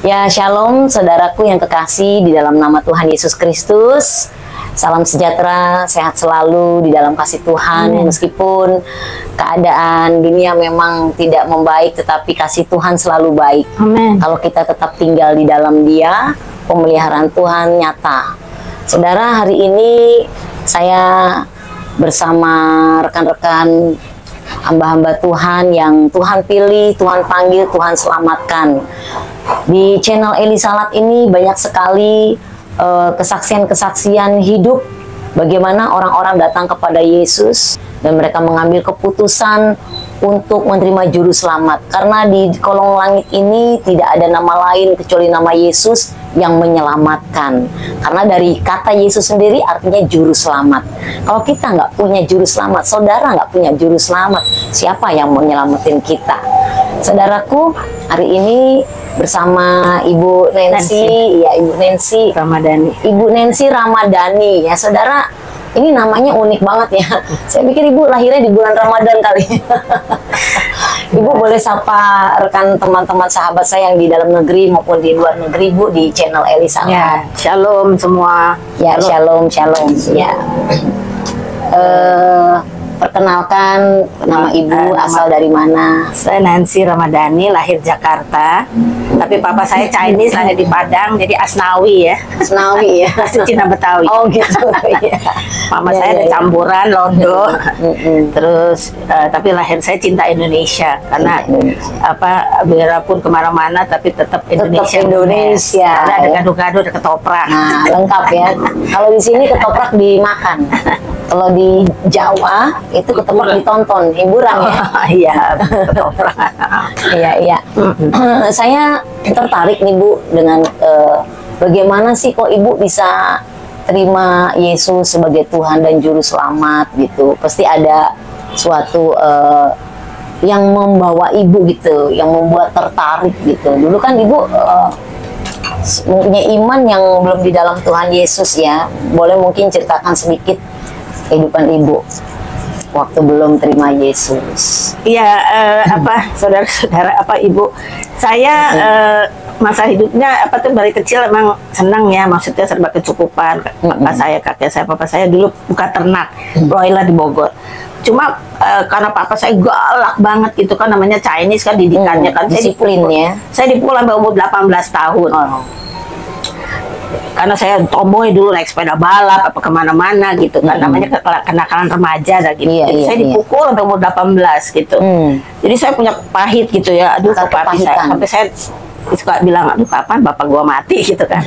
Ya, shalom saudaraku yang kekasih di dalam nama Tuhan Yesus Kristus. Salam sejahtera, sehat selalu di dalam kasih Tuhan. Meskipun keadaan dunia memang tidak membaik, tetapi kasih Tuhan selalu baik. Amin. Kalau kita tetap tinggal di dalam Dia, pemeliharaan Tuhan nyata. Saudara, hari ini saya bersama rekan-rekan hamba-hamba Tuhan yang Tuhan pilih, Tuhan panggil, Tuhan selamatkan. Di channel Eli Salat ini banyak sekali kesaksian-kesaksian hidup bagaimana orang-orang datang kepada Yesus dan mereka mengambil keputusan untuk menerima juru selamat, karena di kolong langit ini tidak ada nama lain kecuali nama Yesus yang menyelamatkan. Karena dari kata Yesus sendiri artinya juru selamat. Kalau kita nggak punya juru selamat, saudara nggak punya juru selamat, siapa yang mau nyelamatin kita? Saudaraku, hari ini bersama Ibu Nancy. Ya, Ibu Nancy Ramadhani. Ibu Nancy Ramadhani, ya saudara. Ini namanya unik banget ya. Saya pikir Ibu lahirnya di bulan Ramadan kali. Ibu boleh sapa rekan teman-teman sahabat saya yang di dalam negeri maupun di luar negeri, Bu, di channel Eli Salat. Ya, shalom semua. Ya, shalom, shalom. Ya. Perkenalkan nama Ibu, asal dari mana? Saya Nancy Ramadhani, lahir Jakarta. Tapi papa saya Chinese, lahir di Padang, jadi Asnawi ya. Asnawi ya. Asli Cina Betawi. Oh gitu. Ya. Mama Ya, saya ada ya. campuran Londo. Terus tapi lahir saya cinta Indonesia karena apa, biarpun kemana-mana tapi tetap Indonesia. Indonesia. Karena ada Ya. gado-gado, ada ketoprak. Nah, lengkap ya. Kalau di sini ketoprak dimakan. Kalau di Jawa itu ketoprak ditonton, hiburan ya. Iya, ketoprak. Iya, iya. Saya tertarik nih Bu dengan bagaimana sih kok Ibu bisa terima Yesus sebagai Tuhan dan Juru Selamat gitu. Pasti ada suatu yang membawa Ibu gitu, yang membuat tertarik gitu. Dulu kan Ibu punya iman yang belum di dalam Tuhan Yesus ya. Boleh mungkin ceritakan sedikit kehidupan Ibu waktu belum terima Yesus. Iya, apa saudara-saudara, apa Ibu, saya masa hidupnya apa tuh dari kecil emang senang ya, maksudnya serba kecukupan. Papa saya, kakek saya, papa saya dulu buka ternak broiler di Bogor. Cuma karena papa saya galak banget gitu kan, namanya Chinese kan didikannya kan, disiplin ya. Saya dipukul sampai umur 18 tahun. Karena saya tomboy dulu, naik sepeda balap apa kemana-mana gitu kan, namanya kenakalan remaja dah gitu. Iya, Jadi iya, saya dipukul sampai umur 18 gitu. Jadi saya punya pahit gitu ya, aduh papi saya, sampai saya suka bilang, aduh kapan bapak gua mati gitu kan.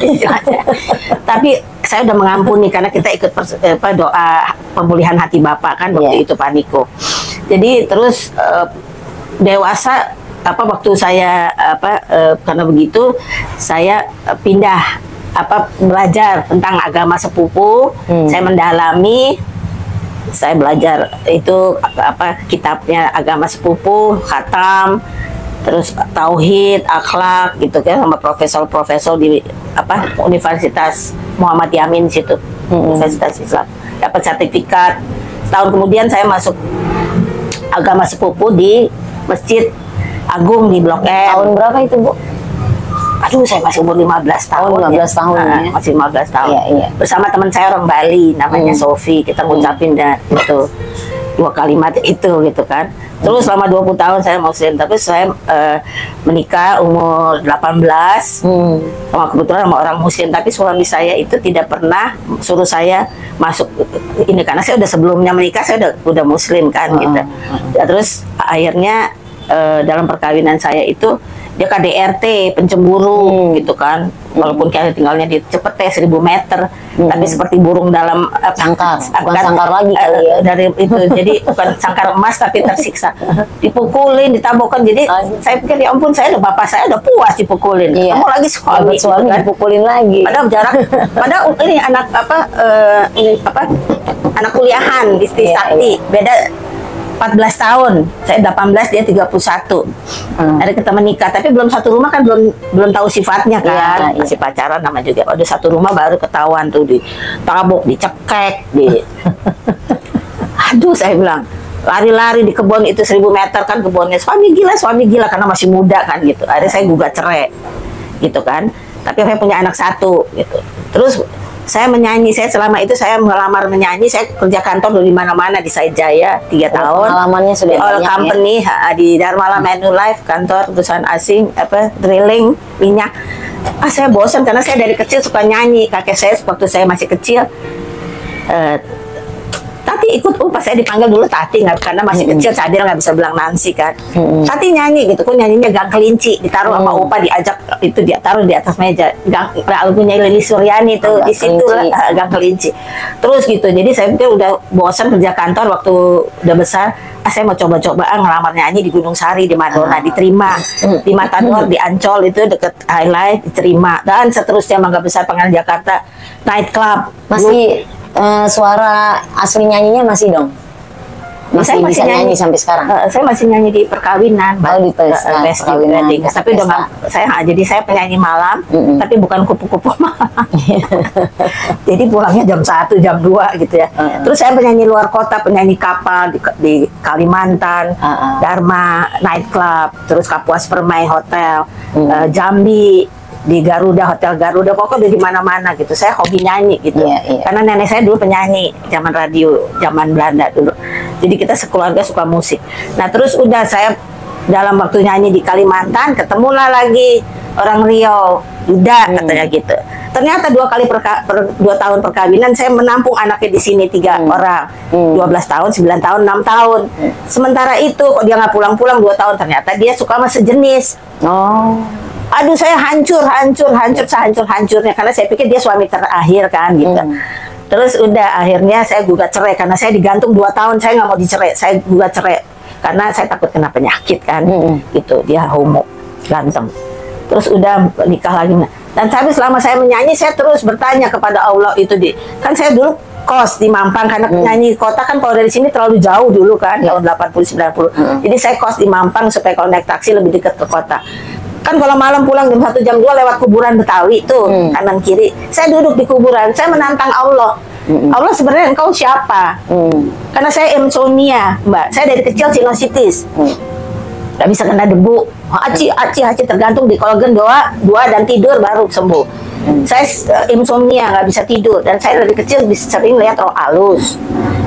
Tapi saya udah mengampuni karena kita ikut doa pemulihan hati bapak kan waktu itu Pak Niko. Jadi terus dewasa apa waktu saya karena begitu saya pindah belajar tentang agama sepupu. Saya mendalami, saya belajar itu kitabnya agama sepupu, khatam, terus tauhid, akhlak gitu kan, sama profesor-profesor di Universitas Muhammad Yamin situ, Universitas Islam. Dapat sertifikat. Setahun kemudian saya masuk agama sepupu di Masjid Agung di Blok M. Tahun berapa itu Bu? Aduh, saya masih umur 15 tahun. 15 tahun ya. Masih 15 tahun. Iya, iya. Bersama teman saya orang Bali, namanya Sofi. Kita ngucapin itu 2 kalimat itu gitu kan. Terus selama 20 tahun saya Muslim, tapi saya menikah umur 18. Sama kebetulan sama orang Muslim, tapi suami saya itu tidak pernah suruh saya masuk ini, karena saya udah sebelumnya menikah saya udah Muslim kan gitu. Ya, terus akhirnya dalam perkawinan saya itu dia KDRT, pencemburu gitu kan. Walaupun kita tinggalnya di Cepete 1000 meter, tapi seperti burung dalam sangkar, bukan sangkar lagi kali ya. Dari itu, jadi bukan sangkar emas tapi tersiksa, dipukulin, ditabokkan. Jadi saya pikir ya ampun, saya bapak saya udah puas dipukulin. Kamu lagi suami gitu kan? dipukulin lagi. Padahal jarak, padahal ini anak anak kuliahan di Sakti, beda 14 tahun, saya 18, dia 31. Ada kita menikah, tapi belum satu rumah kan, belum tahu sifatnya kan. Masih pacaran nama juga. Udah satu rumah baru ketahuan tuh, ditabok, dicekek, Aduh, saya bilang, lari-lari di kebun itu 1000 meter kan kebunnya. Suami gila karena masih muda kan gitu. Akhirnya saya gugat cerai. gitu kan. Tapi saya punya anak satu gitu. Terus saya menyanyi, saya selama itu saya melamar menyanyi, saya kerja kantor di mana-mana di Said Jaya 3 tahun. Pengalamannya sudah di Oil banyak Company di Dharma Manulife, kantor perusahaan asing drilling minyak. Saya bosan karena saya dari kecil suka nyanyi. Kakek saya waktu saya masih kecil Tati ikut pas saya dipanggil dulu Tati nggak, karena masih kecil Sadil nggak bisa bilang Nancy kan. Tati nyanyi gitu, kok nyanyinya Gang Kelinci, ditaruh sama Opa, diajak itu dia taruh di atas meja. Lagunya Lilis Suryani tuh di situ lah, Gang Kelinci. Terus gitu, jadi saya pikir udah bosan kerja kantor waktu udah besar. Saya mau coba-cobaan ngelamar nyanyi di Gunung Sari, di Madonna, diterima. Di Matador, di Ancol itu deket Highlight, diterima. Dan seterusnya Mangga Besar, Pengadilan Jakarta, Night Club. Masih suara asli nyanyinya masih dong? Masih bisa nyanyi sampai sekarang? Saya masih nyanyi di perkawinan, di perkawinan. Tapi udah jadi saya penyanyi malam, tapi bukan kupu-kupu malam. Jadi pulangnya jam 1, jam 2 gitu ya. Terus saya penyanyi luar kota, penyanyi kapal di Kalimantan, Dharma Night Club, terus Kapuas Permai Hotel, Jambi, di Garuda, Hotel Garuda, pokoknya udah di mana-mana gitu. Saya hobi nyanyi gitu. Karena nenek saya dulu penyanyi zaman radio, zaman Belanda dulu. Jadi kita sekeluarga suka musik. Nah, terus udah saya dalam waktu nyanyi di Kalimantan, ketemulah lagi orang Riau, Duda katanya gitu. Ternyata 2 tahun perkawinan saya menampung anaknya di sini 3 orang, 12 tahun, 9 tahun, 6 tahun. Sementara itu kok dia nggak pulang-pulang 2 tahun, ternyata dia suka sama sejenis. Aduh, saya hancur-hancurnya karena saya pikir dia suami terakhir kan gitu. Terus udah akhirnya saya gugat cerai karena saya digantung 2 tahun, saya nggak mau dicerai, saya gugat cerai karena saya takut kena penyakit kan, gitu. Dia homo, ganteng. Terus udah nikah lagi. Dan tapi selama saya menyanyi, saya terus bertanya kepada Allah itu kan saya dulu kos di Mampang karena nyanyi kota kan kalau dari sini terlalu jauh dulu kan, tahun 80-90. Jadi saya kos di Mampang supaya kalau naik taksi lebih dekat ke kota. Kan kalau malam pulang jam 1 jam 2 lewat kuburan Betawi tuh, kanan kiri. Saya duduk di kuburan, saya menantang Allah. Allah, sebenarnya engkau siapa? Karena saya insomnia, Mbak. Saya dari kecil sinusitis. Gak bisa kena debu. Aci tergantung di kolagen doa dan tidur baru sembuh. Saya insomnia, nggak bisa tidur, dan saya dari kecil sering lihat roh halus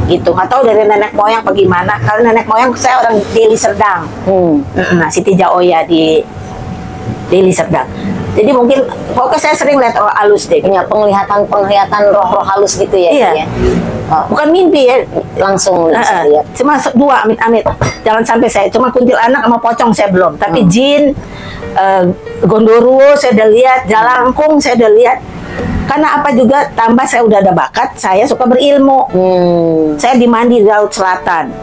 gitu. Nggak tahu dari nenek moyang bagaimana. Kalau nenek moyang saya orang Deli Serdang, nah Siti Jaoya di Deli Serdang. Jadi mungkin pokoknya saya sering lihat roh halus deh. Punya penglihatan roh-roh halus gitu ya? Iya. Bukan mimpi ya, langsung lihat. Cuma 2 amit-amit. Jangan sampai saya cuma kuntilanak sama pocong saya belum. Tapi jin, gondoruo saya udah lihat, jalangkung saya udah lihat. Karena apa juga, tambah saya udah ada bakat, saya suka berilmu. Saya dimandi di Laut Selatan.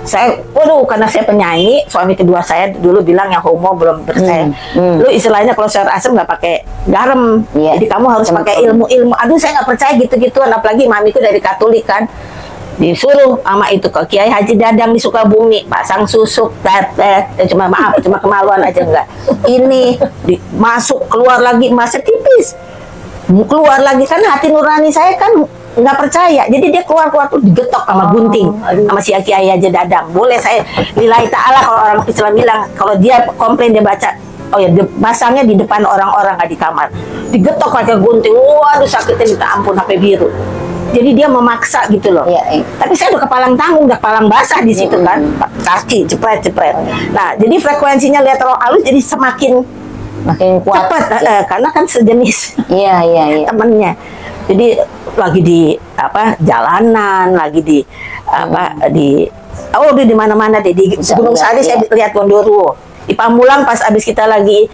Saya, karena saya penyanyi, suami kedua saya dulu bilang yang homo belum percaya. Lu istilahnya kalau sayur asem nggak pakai garam, jadi kamu harus pakai ilmu-ilmu. Aduh, saya nggak percaya gitu-gituan, apalagi mamiku dari Katolik kan. Disuruh sama itu ke Kiai Haji Dadang di Sukabumi, pasang susuk, cuma kemaluan aja enggak. Ini masuk keluar lagi masih tipis, keluar lagi karena hati nurani saya kan nggak percaya, jadi dia keluar tuh digetok sama gunting sama si Kiai Haji Dadang. Boleh saya lillahi ta'ala kalau orang Islam bilang, kalau dia komplain dia baca, pasangnya di depan orang-orang nggak di kamar, digetok pakai gunting. Waduh, sakitnya minta ampun sampai biru. Jadi dia memaksa gitu loh. Tapi saya udah kepalang tanggung, udah kepalang basah di situ kan, kaki jepret. Nah, jadi frekuensinya lihat roh halus jadi semakin kuat cepat, karena kan sejenis temennya. Jadi lagi di jalanan, lagi di di mana-mana deh, di Gunung Sari saya lihat Gondoruo. Di Pamulang pas abis kita lagi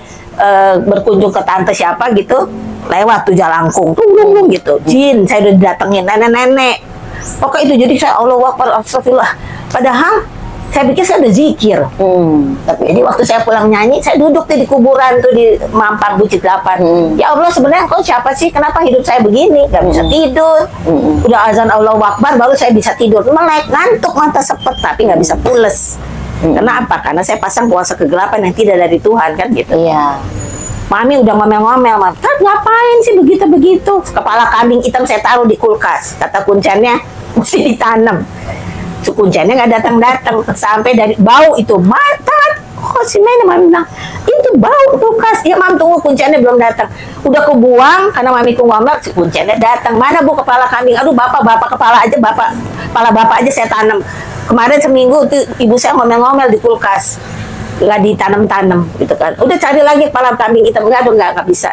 berkunjung ke tante siapa gitu, lewat tuh jalangkung tuh gitu. Jin saya udah datengin, nenek-nenek. Pokoknya itu, jadi saya Allahu Akbar, astagfirullah. Padahal saya pikir saya udah zikir. Jadi waktu saya pulang nyanyi, saya duduk tuh di kuburan tuh di Mampang Bucit 8. Ya Allah, sebenarnya engkau siapa sih? Kenapa hidup saya begini? Gak bisa tidur. Udah azan Allahu Akbar baru saya bisa tidur. Melek, ngantuk, mata sepet, tapi gak bisa pules. Kenapa? Karena saya pasang kuasa kegelapan yang tidak dari Tuhan kan gitu. Mami udah ngomel-ngomel, ngapain sih begitu-begitu? Kepala kambing hitam saya taruh di kulkas. Kata kuncannya mesti ditanam. Kuncinya nggak datang-datang, sampai dari bau itu mata kok si Mei? Mami bilang, itu bau kulkas. Ya Mam, tunggu, kunciannya belum datang. Udah kubuang, karena Mami ku ngomel, si kunciannya datang. Mana Bu kepala kambing? Aduh bapak kepala aja, kepala bapak aja saya tanam. Kemarin seminggu tuh ibu saya ngomel-ngomel di kulkas. Nggak ditanam-tanam gitu kan. Udah cari lagi kepala kambing hitam. Nggak bisa.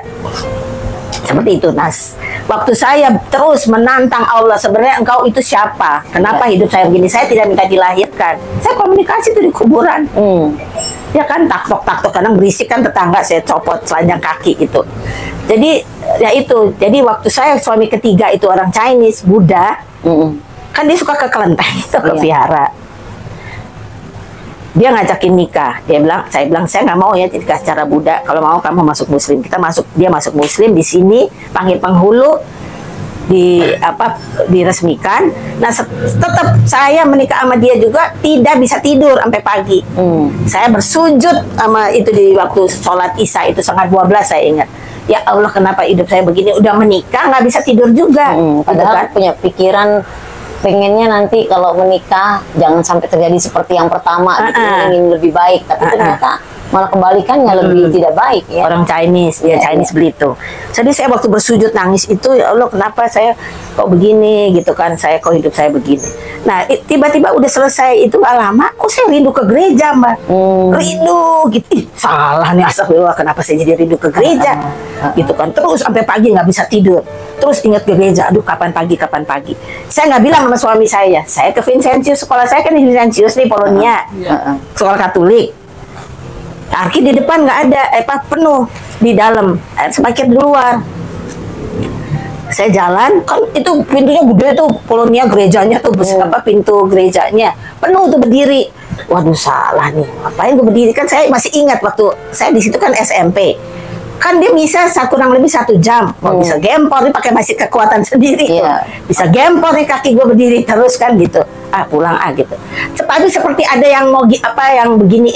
Seperti itu, Nas. Waktu saya terus menantang Allah, sebenarnya engkau itu siapa? Kenapa hidup saya begini? Saya tidak minta dilahirkan. Saya komunikasi itu di kuburan. Ya kan, taktok, kadang berisik kan tetangga, saya copot telanjang kaki gitu. Jadi, ya itu. Jadi waktu saya suami ketiga itu orang Chinese, Buddha, kan dia suka ke kelenteng, itu ke vihara. Dia ngajakin nikah. Saya bilang saya nggak mau ya nikah secara Buddha. Kalau mau kamu masuk Muslim. Dia masuk Muslim di sini, panggil penghulu, diresmikan. Nah, tetap saya menikah sama dia juga tidak bisa tidur sampai pagi. Saya bersujud sama itu di waktu sholat Isya itu 11:30 saya ingat. Ya Allah, kenapa hidup saya begini? Udah menikah nggak bisa tidur juga. Padahal punya pikiran pengennya nanti kalau menikah jangan sampai terjadi seperti yang pertama, ingin lebih baik, tapi ternyata malah kebalikannya, lebih tidak baik ya. Orang Chinese, Chinese beli itu. Jadi saya waktu bersujud nangis itu, ya Allah kenapa saya kok begini gitu kan, kok hidup saya begini. Nah tiba-tiba udah selesai itu gak lama, kok saya rindu ke gereja Mbak. Rindu gitu, salah nih astagfirullah, kenapa saya jadi rindu ke gereja gitu kan. Terus sampai pagi nggak bisa tidur. Terus ingat ke gereja, aduh kapan pagi. Saya nggak bilang sama suami saya ke Vincentius, sekolah saya kan di Vincentius nih, Polonia, sekolah Katolik. Parkir di depan nggak ada, penuh di dalam, sebagian di luar. Saya jalan, kan itu pintunya gede tuh, Polonia gerejanya tuh, pintu gerejanya penuh tuh berdiri. Waduh salah nih, ngapain gue berdiri? Kan saya masih ingat waktu saya di situ kan SMP. Kan dia bisa kurang lebih 1 jam, bisa gempor, dia pakai masih kekuatan sendiri, bisa gempor nih kaki gue berdiri terus kan gitu, pulang gitu. Tapi seperti ada yang mau yang begini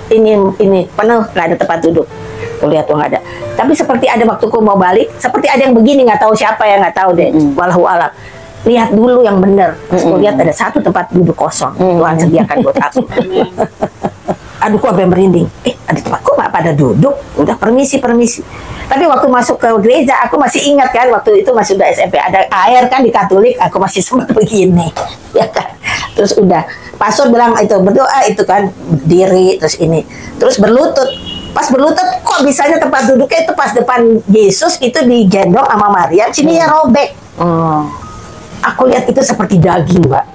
ini penuh, nggak ada tempat duduk. Tuh lihat tuh nggak ada. Tapi seperti ada waktu gue mau balik, seperti ada yang begini, nggak tahu siapa ya, nggak tahu deh. Wallahu alam. Lihat dulu yang benar. Gue lihat ada 1 tempat duduk kosong. Tuhan sediakan buat aku. Aduh, kok sampai merinding. Ada tempat kok nggak pada duduk. Udah permisi. Tapi waktu masuk ke gereja, aku masih ingat kan, waktu itu masih udah SMP, ada air kan di Katolik, aku masih sempat begini, ya kan. Terus udah, pastor bilang itu berdoa itu kan, berdiri terus berlutut. Pas berlutut, kok bisanya tempat duduknya itu pas depan Yesus itu digendong sama Maria, sininya robek. Aku lihat itu seperti daging, Mbak.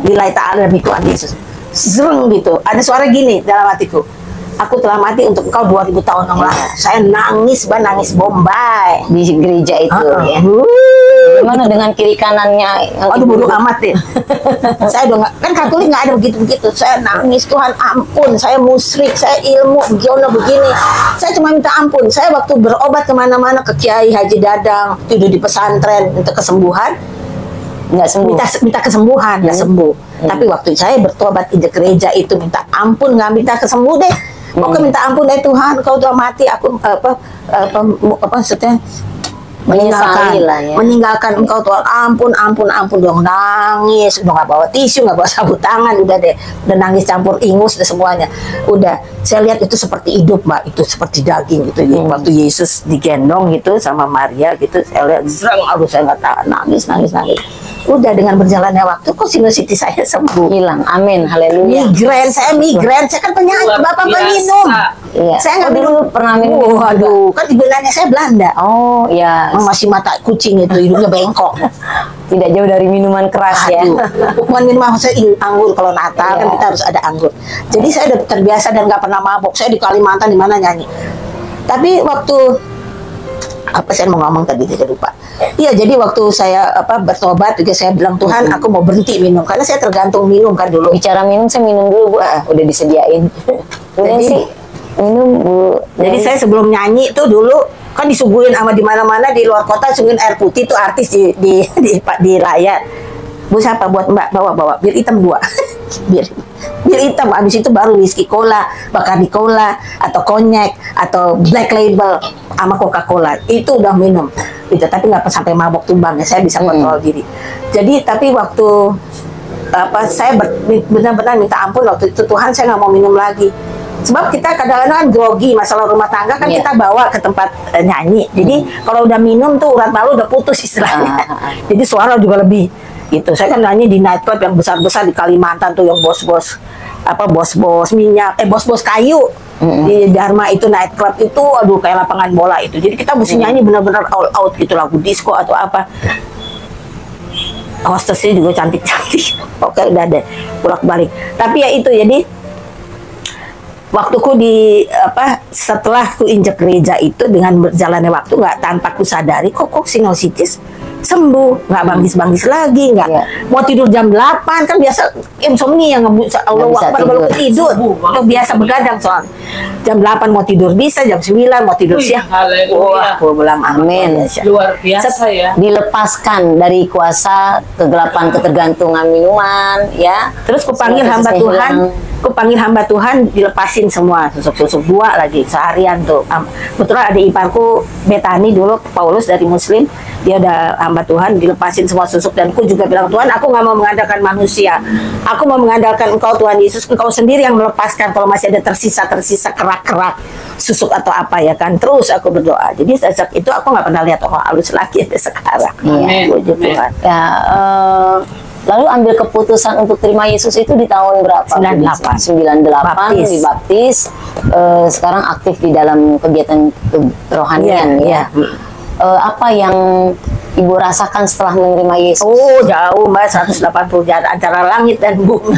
Lillahi ta'ala demi Tuhan Yesus. Zreng gitu, ada suara gini dalam hatiku, aku telah mati untuk engkau 2000 tahun yang lalu. Saya nangis Bombay di gereja itu ya. Gimana dengan kiri kanannya? Aduh bodoh amat deh. Saya udah kan Katolik nggak ada begitu. Saya nangis, Tuhan ampun, saya musyrik, saya ilmu begini. Saya cuma minta ampun. Saya waktu berobat kemana-mana, ke Kiai Haji Dadang, tidur di pesantren untuk kesembuhan, nggak sembuh. Minta kesembuhan, nggak sembuh. Tapi waktu saya bertobat di gereja itu minta ampun, nggak minta kesembuh deh. Pokoknya minta ampun deh, Tuhan, kau udah mati, aku maksudnya meninggalkan engkau Tuhan, ampun dong, nangis, udah nggak bawa tisu, nggak bawa sabut tangan, udah deh, udah nangis campur ingus, udah semuanya, udah. Saya lihat itu seperti hidup Mbak, itu seperti daging gitu. Waktu Yesus digendong gitu sama Maria gitu, saya lihat, aduh saya nggak tahan, nangis. Udah dengan berjalannya waktu, kok sinusitis saya sembuh, hilang, amin, haleluya. Migrain, saya kan penyakit, Bapak minum. Iya. Saya nggak minum, pernah minum. Waduh, kan dibilangnya saya Belanda. Oh ya. Masih mata kucing itu, hidungnya bengkok. Tidak jauh dari minuman keras ya. Bukan minuman, saya anggur, kalau Natal kan kita harus ada anggur. Jadi saya udah terbiasa dan nggak pernah mabok. Saya di Kalimantan di mana nyanyi. Tapi waktu saya mau ngomong tadi tidak lupa. Iya, jadi waktu saya bertobat juga saya bilang, Tuhan, aku mau berhenti minum karena saya tergantung minum kan dulu. Bicara minum, saya minum dulu Bu. Udah disediain. Jadi sih minum Bu. Jadi saya sebelum nyanyi itu dulu kan disuguhin sama di mana-mana di luar kota, suguhin air putih tuh artis di layar. Bu, siapa buat Mbak bawa bir hitam 2. bir hitam, habis itu baru whisky cola, Bacardi cola, atau konyek, atau black label sama Coca-Cola. Itu udah minum gitu, tapi nggak sampai mabok tumbang ya, saya bisa kontrol diri. Jadi tapi waktu saya benar-benar minta ampun waktu itu, Tuhan, saya nggak mau minum lagi. Sebab kita kadang-kadang grogi masalah rumah tangga kan kita bawa ke tempat nyanyi. Jadi kalau udah minum tuh urat malu udah putus istilahnya. Jadi suara juga lebih gitu. Saya kan nyanyi di nightclub yang besar-besar di Kalimantan tuh, yang bos-bos bos-bos minyak, bos-bos kayu. Di Dharma itu nightclub itu, aduh kayak lapangan bola itu. Jadi kita mesti nyanyi benar-benar all out gitu, lagu disco atau apa. Hostesnya juga cantik-cantik. Oke, udah deh bolak-balik. Tapi ya itu, jadi waktuku setelah ku injek gereja itu, dengan berjalannya waktu nggak tanpa ku sadari kok sinusitis sembuh, nggak bangkis lagi, nggak mau tidur jam 8 kan biasa insomnia, Allah Akbar baru tidur, itu biasa begadang soal jam 8 mau tidur bisa, jam 9 mau tidur siang. Wah, aku bilang amin. Luar biasa ya. Dilepaskan dari kuasa kegelapan ketergantungan minuman, ya. Terus kupanggil hamba Tuhan, dilepasin semua susuk-susuk 2 lagi seharian tuh. Kebetulan ada iparku Betani dulu, Paulus dari Muslim, dia udah hamba Tuhan, dilepasin semua susuk. Dan ku juga bilang, Tuhan, aku nggak mau mengandalkan manusia, aku mau mengandalkan Engkau Tuhan Yesus, Engkau sendiri yang melepaskan kalau masih ada tersisa kerak-kerak susuk atau apa ya kan. Terus aku berdoa. Jadi sejak itu aku nggak pernah lihat orang halus lagi sampai sekarang. Puji Tuhan. Ya, lalu ambil keputusan untuk terima Yesus itu di tahun berapa? 98 dibaptis. Sekarang aktif di dalam kegiatan kerohanian ya. Apa yang Ibu rasakan setelah menerima Yesus? Oh, jauh Mbak, 180 jarak antara langit dan bumi.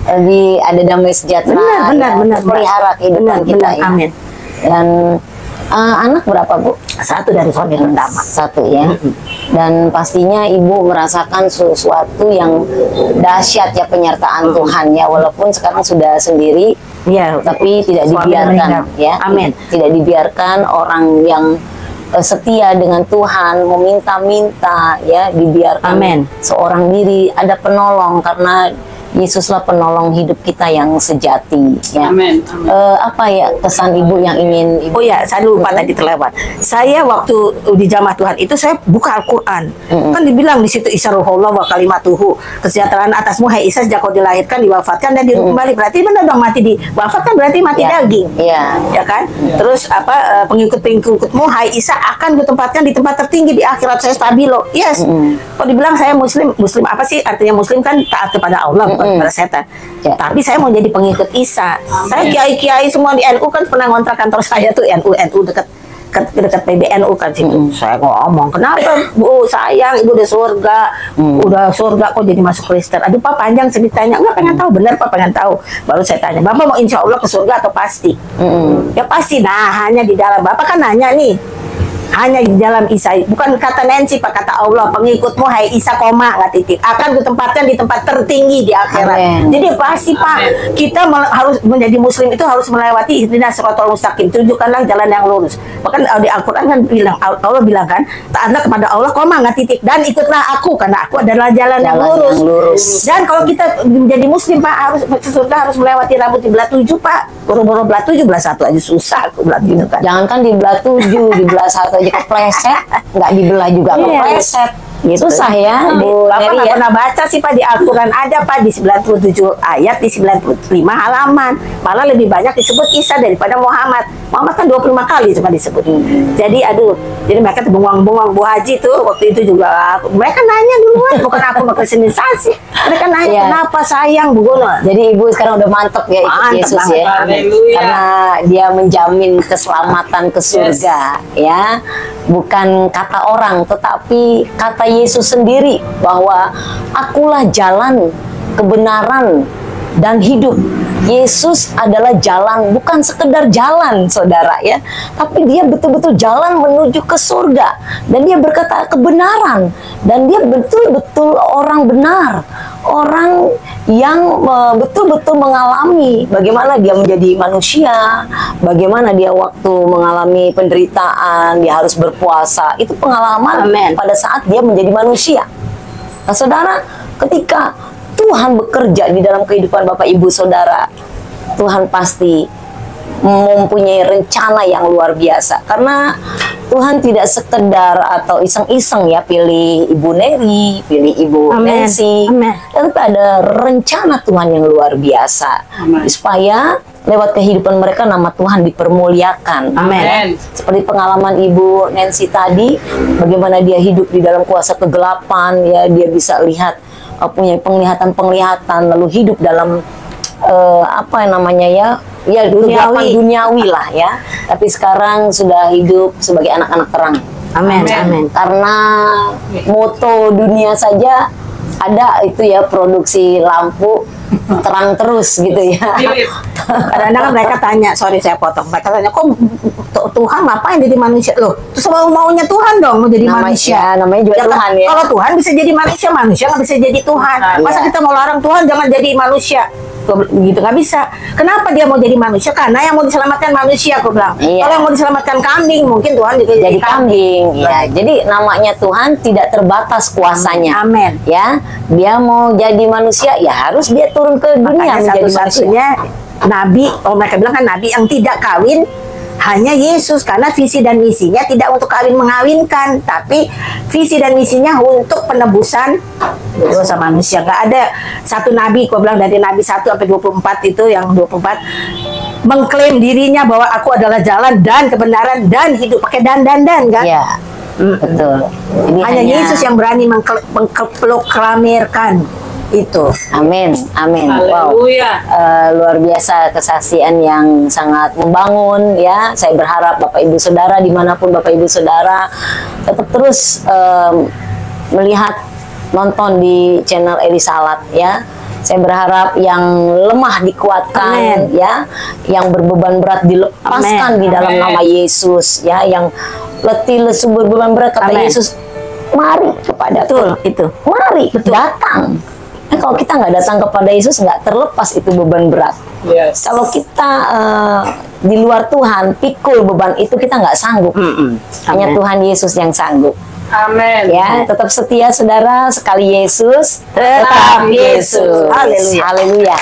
Lebih ada damai sejahtera. Benar. Pelihara kehidupan kita ya. Amin. Dan anak berapa, Bu? 1 dari suami pertama. 1 ya. Dan pastinya Ibu merasakan sesuatu yang dahsyat ya, penyertaan Tuhan ya, walaupun sekarang sudah sendiri ya, tapi tidak dibiarkan ya. Amin. Tidak dibiarkan orang yang setia dengan Tuhan meminta-minta ya, dibiarkan. Amin. Seorang diri, ada penolong, karena Yesuslah penolong hidup kita yang sejati ya. Amin. Apa ya kesan Ibu yang ingin Ibu? Oh ya, saya lupa tadi terlewat. Saya waktu di Jamaah Tuhan itu saya buka Al-Qur'an. Kan dibilang di situ Isa Ruhullah wa kalimatuhu, kesejahteraan atasmu hai Isa, sejak kau dilahirkan, diwafatkan dan diruh kembali. Berarti benar dong, mati diwafatkan berarti mati daging. Ya kan? Terus pengikut-pengikutmu hai Isa akan kutempatkan di tempat tertinggi di akhirat, saya stabilo. Yes. Kalau dibilang saya muslim apa sih artinya muslim? Kan taat kepada Allah, bukan kepada setan. Tapi saya mau jadi pengikut Isa. Saya kiai-kiai semua di NU kan pernah ngontrak kantor saya tuh, NU dekat PBNU kan situ. Saya ngomong, kenapa Bu sayang, Ibu udah surga, kok jadi masuk Kristen? Aduh Pak, panjang ceritanya. Enggak, pengen tahu, bener Pak, pengen tahu. Baru saya tanya, Bapak mau insya Allah ke surga atau pasti? Ya pasti. Nah, hanya di dalam, Bapak kan nanya nih, hanya di dalam Isa, bukan kata Nancy Pak, kata Allah, pengikutmu hai Isa koma nggak titik, akan kutempatkan di tempat tertinggi di akhirat. Jadi pasti Pak, kita harus menjadi muslim itu harus melewati ihdina siratal mustaqim, tunjukkanlah jalan yang lurus. Bahkan di Al-Quran kan bilang, Allah bilang kan, taatlah kepada Allah koma nggak titik, dan ikutlah aku karena aku adalah jalan yang lurus. Dan kalau kita menjadi muslim Pak, harus melewati rambut di belah 7 Pak, boro-boro belah 7, belah 1 aja susah aku belah gitu kan. Jangankan di belah 7, di belah 1 aja kepleset, nggak dibelah juga kepleset. Susah ya, Bu. Bapak nggak pernah baca sih Pak di Al-Quran, ada Pak di 97 ayat, di 95 halaman. Malah lebih banyak disebut Isa daripada Muhammad. Muhammad kan 25 kali cuma disebut. Jadi jadi mereka tuh bengong-bengong. Bu Haji tuh waktu itu juga, mereka nanya duluan, bukan aku mau kristenisasi. Mereka nanya, kenapa sayang Bu Gono? Jadi Ibu sekarang udah mantep ya ikut Yesus ya. Karena dia menjamin keselamatan ke surga ya. Bukan kata orang, tetapi kata Yesus sendiri bahwa akulah jalan, kebenaran, dan hidup. Yesus adalah jalan, bukan sekedar jalan saudara ya, tapi dia betul-betul jalan menuju ke surga. Dan dia berkata kebenaran, dan dia betul-betul orang benar, orang yang betul-betul mengalami bagaimana dia menjadi manusia, bagaimana dia waktu mengalami penderitaan, dia harus berpuasa. Itu pengalaman pada saat dia menjadi manusia. Nah saudara, ketika Tuhan bekerja di dalam kehidupan Bapak Ibu Saudara, Tuhan pasti mempunyai rencana yang luar biasa. Karena Tuhan tidak sekedar atau iseng-iseng ya pilih Ibu Neri, pilih Ibu Nancy. Tapi ada rencana Tuhan yang luar biasa. Supaya lewat kehidupan mereka nama Tuhan dipermuliakan. Amin. Seperti pengalaman Ibu Nancy tadi, bagaimana dia hidup di dalam kuasa kegelapan, ya dia bisa lihat punya penglihatan-penglihatan, lalu hidup dalam apa namanya ya kegelapan duniawi lah ya. Tapi sekarang sudah hidup sebagai anak-anak terang. Amin. Amin. Karena moto dunia saja ada itu ya, produksi lampu terang terus gitu ya. Kadang-kadang mereka tanya, sorry saya potong, mereka tanya, kok Tuhan ngapain jadi manusia? Loh, terus maunya Tuhan dong mau jadi manusia. Namanya juga Tuhan ya. Kalau Tuhan bisa jadi manusia, manusia nggak bisa jadi Tuhan. Masa kita mau larang Tuhan jangan jadi manusia? Gitu nggak bisa. Kenapa dia mau jadi manusia? Karena yang mau diselamatkan manusia, aku bilang. Kalau yang mau diselamatkan kambing, mungkin Tuhan juga jadi kambing. Ya, jadi namanya Tuhan tidak terbatas kuasanya. Amin. Ya, dia mau jadi manusia, ya harus dia turun ke dunia menjadi manusia. Nabi, mereka bilang kan nabi yang tidak kawin hanya Yesus, karena visi dan misinya tidak untuk kawin mengawinkan, tapi visi dan misinya untuk penebusan dosa manusia. Gak ada satu nabi, aku bilang dari nabi 1 sampai 24 itu, yang 24 mengklaim dirinya bahwa aku adalah jalan dan kebenaran dan hidup, pakai dan kan? Iya, betul. Jadi hanya Yesus yang berani mengproklamirkan itu. Amin, amin. Wow, luar biasa kesaksian yang sangat membangun ya. Saya berharap Bapak Ibu Saudara dimanapun Bapak Ibu Saudara tetap terus melihat, nonton di channel Eli Salat ya. Saya berharap yang lemah dikuatkan, ya, yang berbeban berat dilepaskan di dalam nama Yesus ya, yang letih lesu berbeban berat kata Yesus, mari kepada itu. Mari datang. Nah, kalau kita nggak datang kepada Yesus, nggak terlepas itu beban berat. Kalau kita di luar Tuhan, pikul beban itu kita nggak sanggup. Hanya Tuhan Yesus yang sanggup. Amin. Ya, tetap setia saudara, sekali Yesus, tetap Yesus. Haleluya. Haleluya.